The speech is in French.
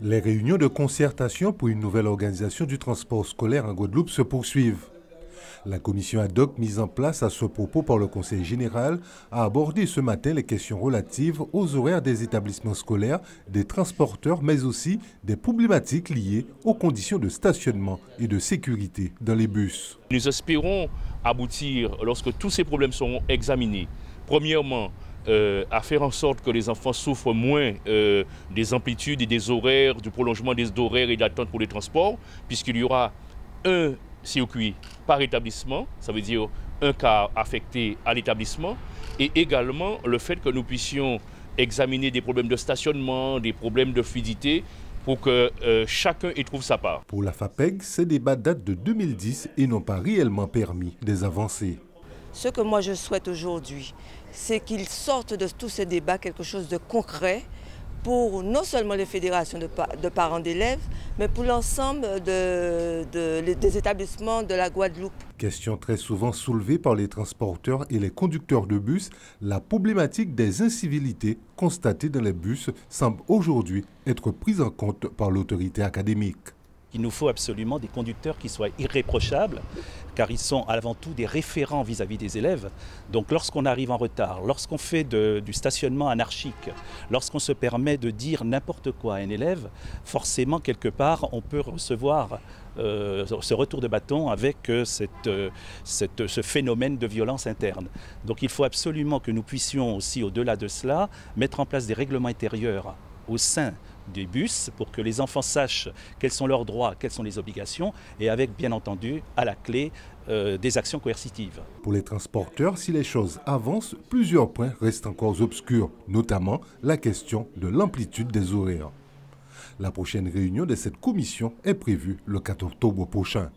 Les réunions de concertation pour une nouvelle organisation du transport scolaire en Guadeloupe se poursuivent. La commission ad hoc mise en place à ce propos par le Conseil général a abordé ce matin les questions relatives aux horaires des établissements scolaires, des transporteurs, mais aussi des problématiques liées aux conditions de stationnement et de sécurité dans les bus. Nous espérons aboutir, lorsque tous ces problèmes seront examinés, premièrement, à faire en sorte que les enfants souffrent moins des amplitudes et des horaires, du prolongement des horaires et d'attente pour les transports, puisqu'il y aura un circuit par établissement, ça veut dire un car affecté à l'établissement, et également le fait que nous puissions examiner des problèmes de stationnement, des problèmes de fluidité, pour que chacun y trouve sa part. Pour la FAPEG, ces débats datent de 2010 et n'ont pas réellement permis des avancées. Ce que moi je souhaite aujourd'hui, c'est qu'ils sortent de tous ces débats quelque chose de concret pour non seulement les fédérations de parents d'élèves, mais pour l'ensemble des établissements de la Guadeloupe. Question très souvent soulevée par les transporteurs et les conducteurs de bus, la problématique des incivilités constatées dans les bus semble aujourd'hui être prise en compte par l'autorité académique. Il nous faut absolument des conducteurs qui soient irréprochables, car ils sont avant tout des référents vis-à-vis des élèves. Donc lorsqu'on arrive en retard, lorsqu'on fait du stationnement anarchique, lorsqu'on se permet de dire n'importe quoi à un élève, forcément quelque part on peut recevoir ce retour de bâton avec ce phénomène de violence interne. Donc il faut absolument que nous puissions aussi, au-delà de cela, mettre en place des règlements intérieurs au sein des bus pour que les enfants sachent quels sont leurs droits, quelles sont les obligations et avec bien entendu à la clé des actions coercitives. Pour les transporteurs, si les choses avancent, plusieurs points restent encore obscurs, notamment la question de l'amplitude des horaires. La prochaine réunion de cette commission est prévue le 4 octobre prochain.